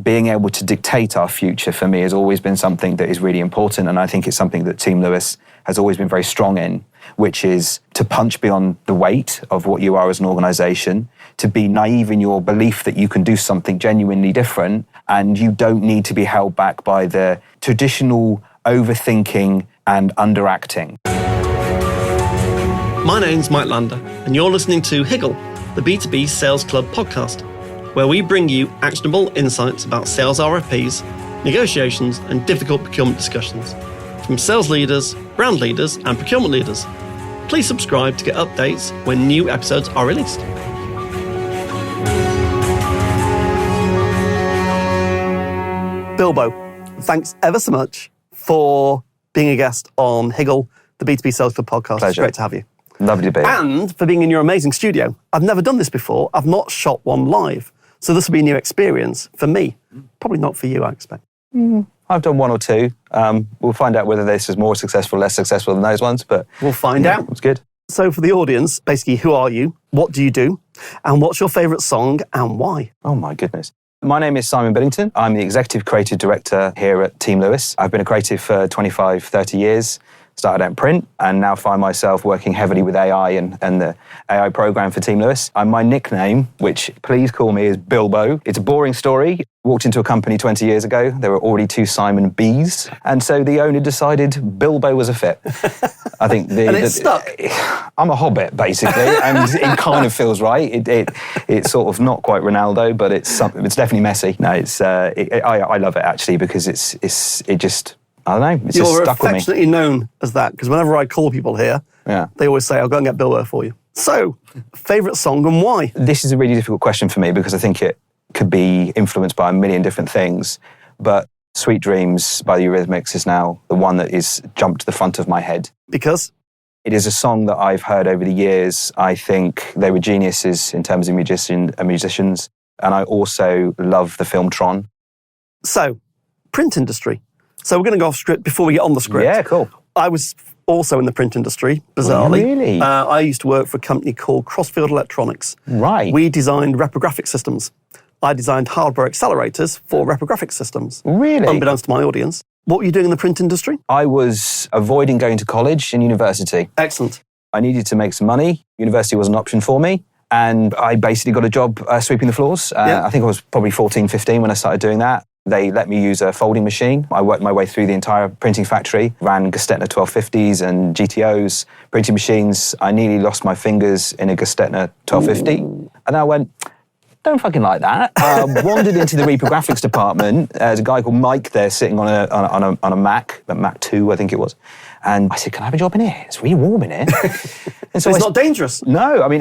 being able to dictate our future for me has always been something that is really important. And I think it's something that Team Lewis has always been very strong in, which is to punch beyond the weight of what you are as an organisation, to be naive in your belief that you can do something genuinely different, and you don't need to be held back by the traditional overthinking and underacting. My name's Mike Lander, and you're listening to Higgle, the B2B Sales Club podcast, where we bring you actionable insights about sales RFPs, negotiations, and difficult procurement discussions from sales leaders, brand leaders, and procurement leaders. Please subscribe to get updates when new episodes are released. Bilbo, thanks ever so much for being a guest on Higgle, the B2B Sales Club podcast. Pleasure. It's great to have you. Lovely to be here. And for being in your amazing studio. I've never done this before. I've not shot one live. So this will be a new experience for me. Probably not for you, I expect. I've done one or two. We'll find out whether this is more successful or less successful than those ones, but We'll find out. It's good. So for the audience, basically, who are you? What do you do? And what's your favourite song and why? Oh my goodness. My name is Simon Billington. I'm the Executive Creative Director here at Team Lewis. I've been a creative for 25, 30 years. Started out in print and now find myself working heavily with AI and the AI program for Team Lewis. My nickname, which please call me, is Bilbo. It's a boring story. Walked into a company 20 years ago. There were already 2 Simon Bs. And so the owner decided Bilbo was a fit. I think And it stuck. I'm a hobbit, basically, and it kind of feels right. It's sort of not quite Ronaldo, but it's definitely Messi. No, I love it actually because it just, I don't know, it's just You're stuck with me. affectionately known as that, because whenever I call people here, they always say, I'll go and get Bilbo for you. So, favourite song and why? This is a really difficult question for me because I think it could be influenced by a million different things, but Sweet Dreams by the Eurythmics is now the one that is jumped to the front of my head. Because? It is a song that I've heard over the years. I think they were geniuses in terms of musicians, and I also love the film Tron. So, print industry. So we're going to go off script before we get on the script. Yeah, cool. I was also in the print industry, bizarrely. Really? I used to work for a company called Crossfield Electronics. Right. We designed reprographic systems. I designed hardware accelerators for reprographic systems. Really? Unbeknownst to my audience. What were you doing in the print industry? I was avoiding going to college and university. Excellent. I needed to make some money. University was an option for me. And I basically got a job sweeping the floors. I think I was probably 14, 15 when I started doing that. They let me use a folding machine. I worked my way through the entire printing factory, ran Gestetner 1250s and GTOs, printing machines. I nearly lost my fingers in a Gestetner 1250. Ooh. And I went, don't fucking like that. Wandered into the reprographics department. There's a guy called Mike there sitting on a Mac, a Mac 2, I think it was. And I said, can I have a job in here? It's really warm in here. And so it's not dangerous? No, I mean,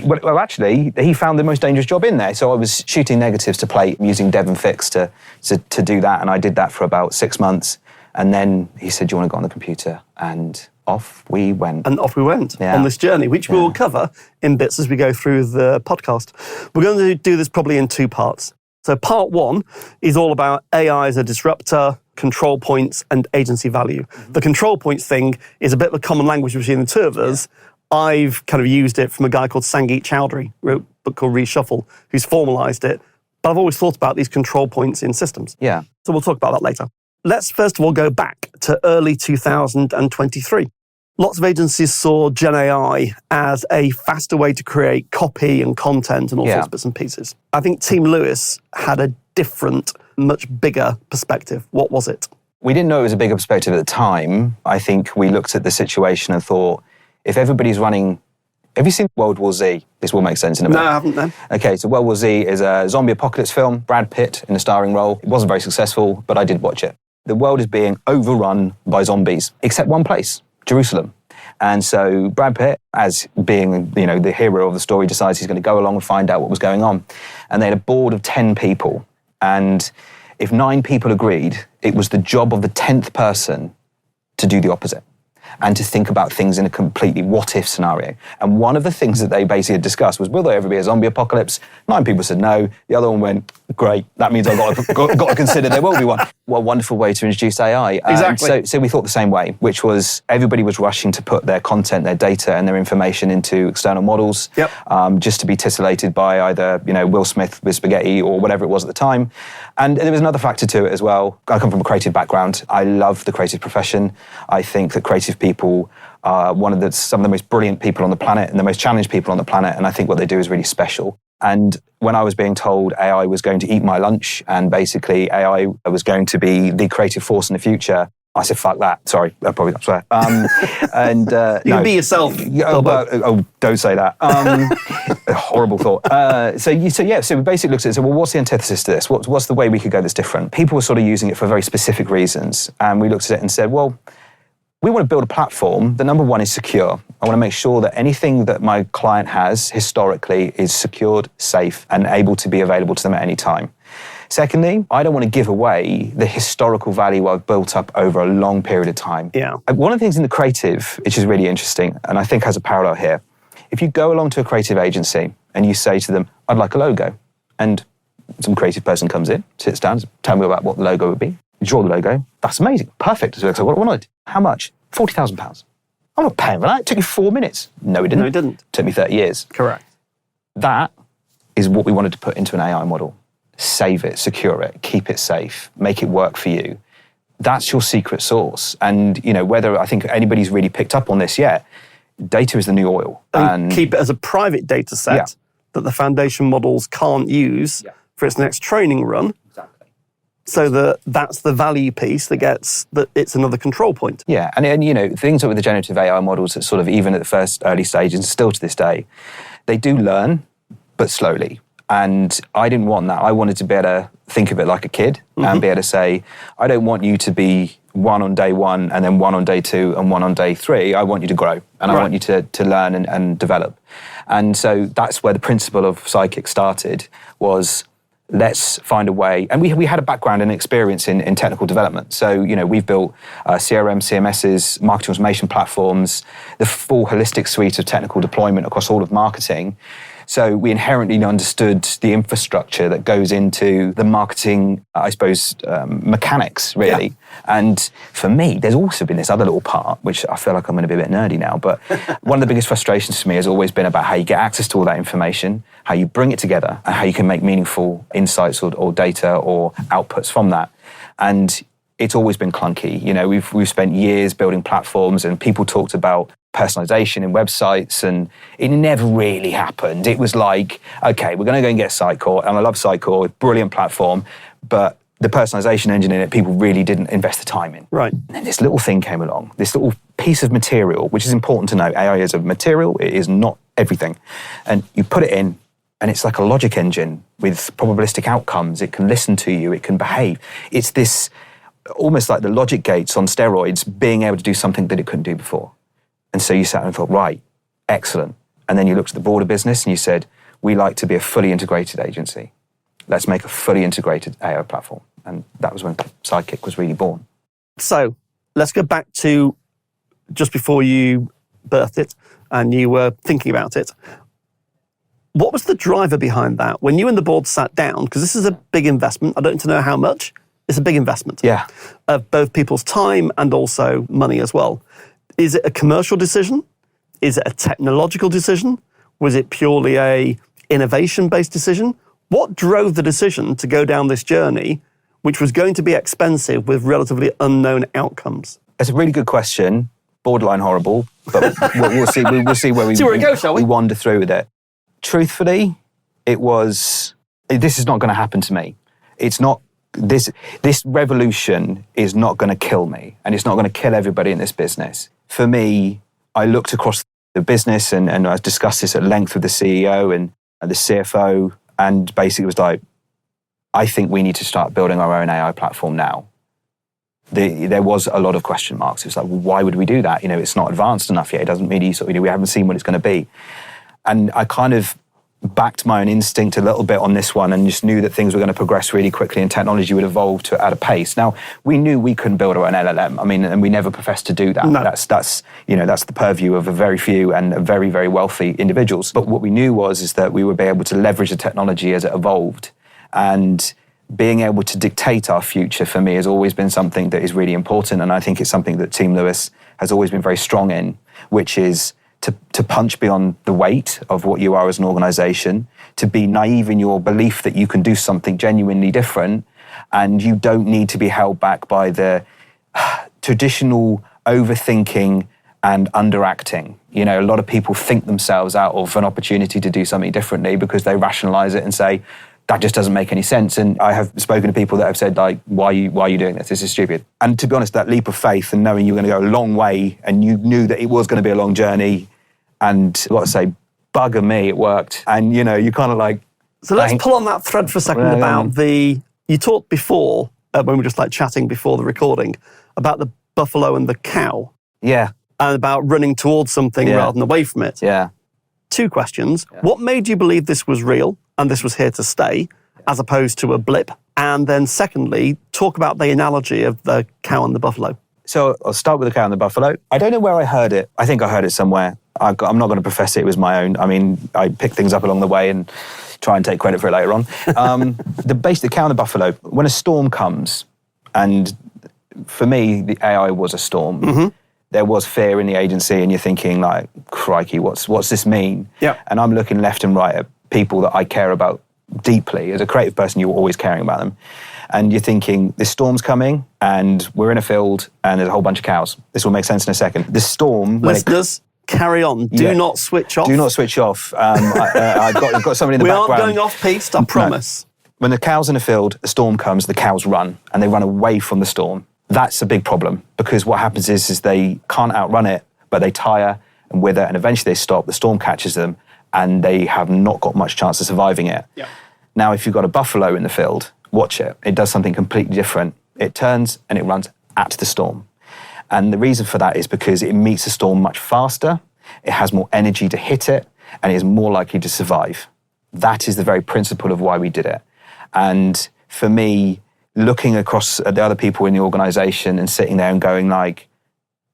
well, actually, he found the most dangerous job in there. So I was shooting negatives to plate using Dev and Fix to do that. And I did that for about 6 months. And then he said, do you want to go on the computer? And off we went. And off we went on this journey, which we will cover in bits as we go through the podcast. We're going to do this probably in 2 parts. So part 1 is all about AI as a disruptor, control points, and agency value. Mm-hmm. The control points thing is a bit of a common language between the two of us. Yeah. I've kind of used it from a guy called Sangeet Chowdhury, wrote a book called Reshuffle, who's formalised it. But I've always thought about these control points in systems. Yeah. So we'll talk about that later. Let's first of all go back to early 2023. Lots of agencies saw Gen AI as a faster way to create copy and content and all sorts of bits and pieces. I think Team Lewis had a different, much bigger perspective. What was it? We didn't know it was a bigger perspective at the time. I think we looked at the situation and thought, if everybody's running... Have you seen World War Z? This will make sense in a minute. No, I haven't, no. Okay, so World War Z is a zombie apocalypse film, Brad Pitt in a starring role. It wasn't very successful, but I did watch it. The world is being overrun by zombies, except one place, Jerusalem. And so Brad Pitt, as being, the hero of the story, decides he's going to go along and find out what was going on. And they had a board of 10 people. And if 9 people agreed, it was the job of the 10th person to do the opposite. and to think about things in a completely what-if scenario. And one of the things that they basically discussed was, will there ever be a zombie apocalypse? 9 people said no. The other one went, great, that means I've got to consider there will be one. What a wonderful way to introduce AI. Exactly. So we thought the same way, which was everybody was rushing to put their content, their data, and their information into external models, just to be titillated by either Will Smith with spaghetti or whatever it was at the time. And there was another factor to it as well. I come from a creative background. I love the creative profession. I think that creative people are some of the most brilliant people on the planet and the most challenged people on the planet. And I think what they do is really special. And when I was being told AI was going to eat my lunch and basically AI was going to be the creative force in the future, I said, fuck that. Sorry, I'll probably not swear. And you can be yourself. Don't say that. Horrible thought. So we basically looked at it and said, well, what's the antithesis to this? What's the way we could go that's different? People were sort of using it for very specific reasons. And we looked at it and said, well, we want to build a platform that, number one, is secure. I want to make sure that anything that my client has historically is secured, safe, and able to be available to them at any time. Secondly, I don't want to give away the historical value I've built up over a long period of time. Yeah. One of the things in the creative, which is really interesting, and I think has a parallel here, if you go along to a creative agency and you say to them, I'd like a logo, and some creative person comes in, sits down, tell me about what the logo would be, you draw the logo, that's amazing, perfect. So what do I want? How much? £40,000. I'm not paying for that. It took you 4 minutes. No, it didn't. No, it didn't. It took me 30 years. Correct. That is what we wanted to put into an AI model. Save it, secure it, keep it safe, make it work for you. That's your secret sauce. And, whether I think anybody's really picked up on this yet, data is the new oil. And keep it as a private data set that the foundation models can't use for its next training run. Exactly. So that's the value piece that it's another control point. Yeah, and things like with the generative AI models that sort of even at the first early stages and still to this day, they do learn, but slowly. And I didn't want that. I wanted to be able to think of it like a kid and be able to say, I don't want you to be 1 on day 1 and then 1 on day 2 and 1 on day 3. I want you to grow and I want you to learn and develop. And so that's where the principle of Psychic started, was let's find a way. And we had a background and experience in technical development. So, we've built CRM, CMSs, marketing automation platforms, the full holistic suite of technical deployment across all of marketing. So we inherently understood the infrastructure that goes into the marketing, mechanics, really. Yeah. And for me, there's also been this other little part, which I feel like I'm going to be a bit nerdy now, but one of the biggest frustrations for me has always been about how you get access to all that information, how you bring it together, and how you can make meaningful insights or data or outputs from that. And it's always been clunky. We've spent years building platforms and people talked about personalization in websites and it never really happened. It was like, okay, we're going to go and get Sitecore, and I love Sitecore, brilliant platform, but the personalization engine in it, people really didn't invest the time in. Right. And then this little thing came along, this little piece of material, which is important to know. AI is a material, it is not everything. And you put it in, and it's like a logic engine with probabilistic outcomes. It can listen to you, it can behave. It's this almost like the logic gates on steroids being able to do something that it couldn't do before. And so you sat and thought, right, excellent. And then you looked at the broader business and you said, we like to be a fully integrated agency. Let's make a fully integrated AI platform. And that was when Sidekick was really born. So let's go back to just before you birthed it and you were thinking about it. What was the driver behind that? When you and the board sat down, because this is a big investment, I don't need to know how much, it's a big investment. Yeah. Of both people's time and also money as well. Is it a commercial decision? Is it a technological decision? Was it purely a innovation-based decision? What drove the decision to go down this journey, which was going to be expensive with relatively unknown outcomes? It's a really good question. Borderline horrible, but we'll see. We'll see where it goes, shall we? We wander through with it. Truthfully, it was. This is not going to happen to me. It's not. This revolution is not going to kill me, and it's not going to kill everybody in this business. For me, I looked across the business and I discussed this at length with the CEO and the CFO, and basically was like, I think we need to start building our own AI platform now. There was a lot of question marks. It was like, well, why would we do that? It's not advanced enough yet. It doesn't really we haven't seen what it's going to be. And I kind of backed my own instinct a little bit on this one and just knew that things were going to progress really quickly and technology would evolve at a pace. Now, we knew we couldn't build our own LLM. I mean, and we never professed to do that. No. That's the purview of a very few and very, very wealthy individuals. But what we knew is that we would be able to leverage the technology as it evolved. And being able to dictate our future for me has always been something that is really important. And I think it's something that Team Lewis has always been very strong in, which is to punch beyond the weight of what you are as an organization, to be naive in your belief that you can do something genuinely different, and you don't need to be held back by the traditional overthinking and underacting. You know, a lot of people think themselves out of an opportunity to do something differently because they rationalize it and say, that just doesn't make any sense. And I have spoken to people that have said, like, why are you doing this? This is stupid. And to be honest, that leap of faith and knowing you're going to go a long way and you knew that it was going to be a long journey, and what I say, bugger me, it worked. And, you know, you kind of like... So let's pull on that thread for a second about you talked before, when we were just like chatting before the recording, about the buffalo and the cow. Yeah. And about running towards something rather than away from it. Yeah. 2 questions. Yeah. What made you believe this was real and this was here to stay, as opposed to a blip? And then secondly, talk about the analogy of the cow and the buffalo. So I'll start with the cow and the buffalo. I don't know where I heard it. I think I heard it somewhere. I'm not going to profess it was my own. I mean, I pick things up along the way and try and take credit for it later on. The cow and the buffalo, when a storm comes, and for me, the AI was a storm. Mm-hmm. There was fear in the agency, and you're thinking, like, crikey, what's this mean? Yeah. And I'm looking left and right at people that I care about deeply. As a creative person, you're always caring about them. And you're thinking, this storm's coming, and we're in a field, and there's a whole bunch of cows. This will make sense in a second. The storm... Listeners, carry on. Do not switch off. Do not switch off. I've got somebody in the background. We aren't going off-piste, I promise. No. When the cow's in a field, a storm comes, the cows run, and they run away from the storm. That's a big problem, because what happens is they can't outrun it, but they tire and wither, and eventually they stop, the storm catches them, and they have not got much chance of surviving it. Yeah. Now, if you've got a buffalo in the field, watch it. It does something completely different. It turns and it runs at the storm. And the reason for that is because it meets the storm much faster, it has more energy to hit it, and it is more likely to survive. That is the very principle of why we did it. And for me, looking across at the other people in the organization and sitting there and going like,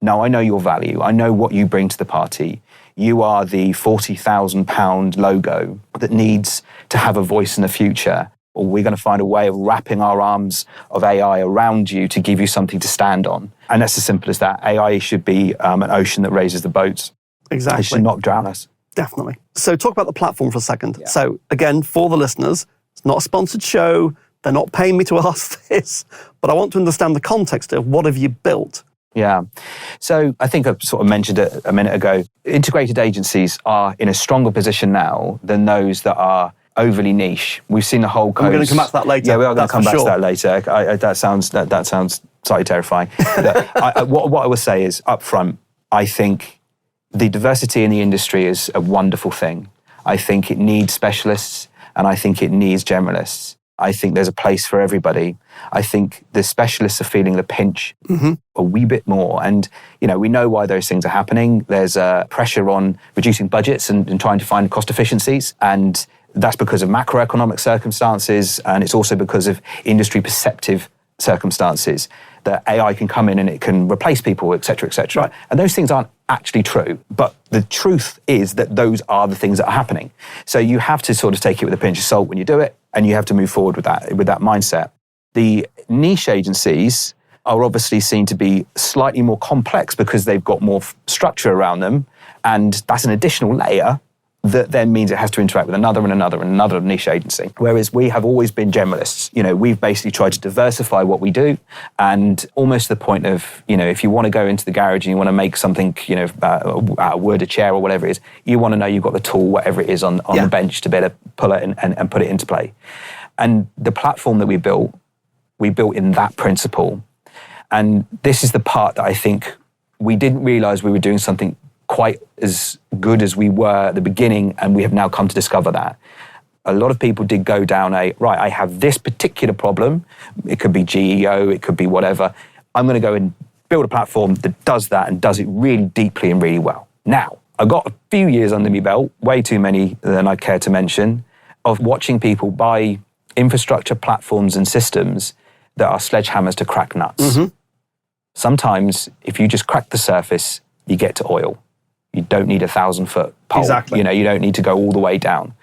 no, I know your value. I know what you bring to the party. You are the £40,000 logo that needs to have a voice in the future. Or we're going to find a way of wrapping our arms of AI around you to give you something to stand on. And that's as simple as that. AI should be an ocean that raises the boats. Exactly. It should not drown us. Definitely. So talk about the platform for a second. Yeah. So again, for the listeners, it's not a sponsored show. They're not paying me to ask this, but I want to understand the context of what have you built? Yeah. So I think I sort of mentioned it a minute ago. Integrated agencies are in a stronger position now than those that are overly niche. We've seen the whole coast. We're going to come back to that later. Yeah, we are going to come back to that later. That sounds slightly terrifying. What I will say is, up front, I think the diversity in the industry is a wonderful thing. I think it needs specialists, and I think it needs generalists. I think there's a place for everybody. I think the specialists are feeling the pinch a wee bit more. And, you know, we know why those things are happening. There's pressure on reducing budgets and trying to find cost efficiencies. And that's because of macroeconomic circumstances. And it's also because of industry perceptive circumstances that AI can come in and it can replace people, et cetera, et cetera. Right. And those things aren't actually true. But the truth is that those are the things that are happening. So you have to sort of take it with a pinch of salt when you do it. And you have to move forward with that mindset. The niche agencies are obviously seen to be slightly more complex because they've got more structure around them. And that's an additional layer that then means it has to interact with another and another and another niche agency. Whereas we have always been generalists. You know, we've basically tried to diversify what we do, and almost to the point of, you know, if you want to go into the garage and you want to make something, you know, a wood, a chair or whatever it is, you want to know you've got the tool, whatever it is on the bench to be able to pull it and put it into play. And the platform that we built in that principle. And this is the part that I think we didn't realize we were doing something quite as good as we were at the beginning, and we have now come to discover that. A lot of people did go down I have this particular problem. It could be GEO, it could be whatever. I'm going to go and build a platform that does that and does it really deeply and really well. Now, I've got a few years under my belt, way too many than I care to mention, of watching people buy infrastructure platforms and systems that are sledgehammers to crack nuts. Sometimes, if you just crack the surface, you get to oil. You don't need 1,000-foot pole. Exactly. You don't need to go all the way down.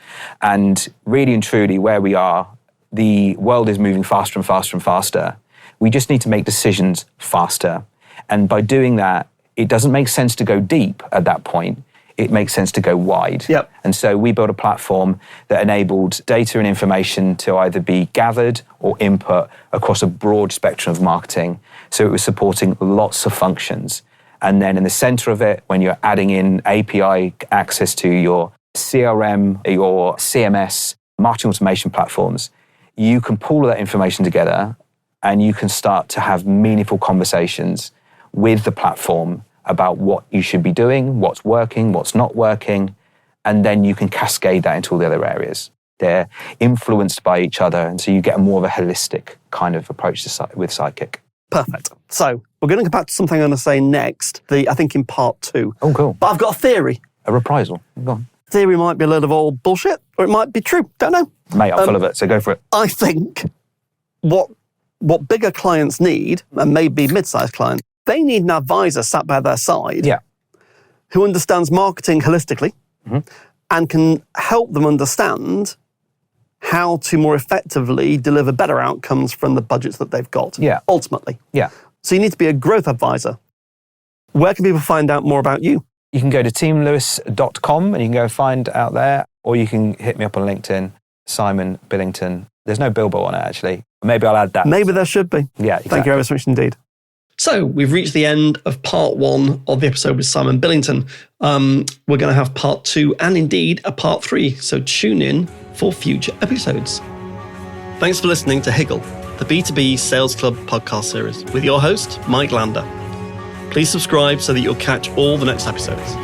And really and truly, where we are, the world is moving faster and faster and faster. We just need to make decisions faster. And by doing that, it doesn't make sense to go deep at that point. It makes sense to go wide. Yep. And so we built a platform that enabled data and information to either be gathered or input across a broad spectrum of marketing. So it was supporting lots of functions. And then in the center of it, when you're adding in API access to your CRM, your CMS, marketing automation platforms, you can pull all that information together and you can start to have meaningful conversations with the platform about what you should be doing, what's working, what's not working, and then you can cascade that into all the other areas. They're influenced by each other, and so you get a more of a holistic kind of approach with Sidekick. Perfect. So we're going to go back to something I'm going to say next, I think in part 2. Oh, cool. But I've got a theory. A reprisal. Go on. Theory might be a load of old bullshit, or it might be true. Don't know. Mate, I'm full of it, so go for it. I think what bigger clients need, and maybe mid-sized clients, they need an advisor sat by their side who understands marketing holistically and can help them understand how to more effectively deliver better outcomes from the budgets that they've got, ultimately. Yeah. So you need to be a growth advisor. Where can people find out more about you? You can go to teamlewis.com and you can go find out there, or you can hit me up on LinkedIn, Simon Billington. There's no Bilbo on it, actually. Maybe I'll add that. Maybe there should be. Yeah, exactly. Thank you ever so much indeed. So we've reached the end of part 1 of the episode with Simon Billington. We're going to have part 2 and indeed a part 3. So tune in for future episodes. Thanks for listening to Higgle, the B2B Sales Club podcast series with your host, Mike Lander. Please subscribe so that you'll catch all the next episodes.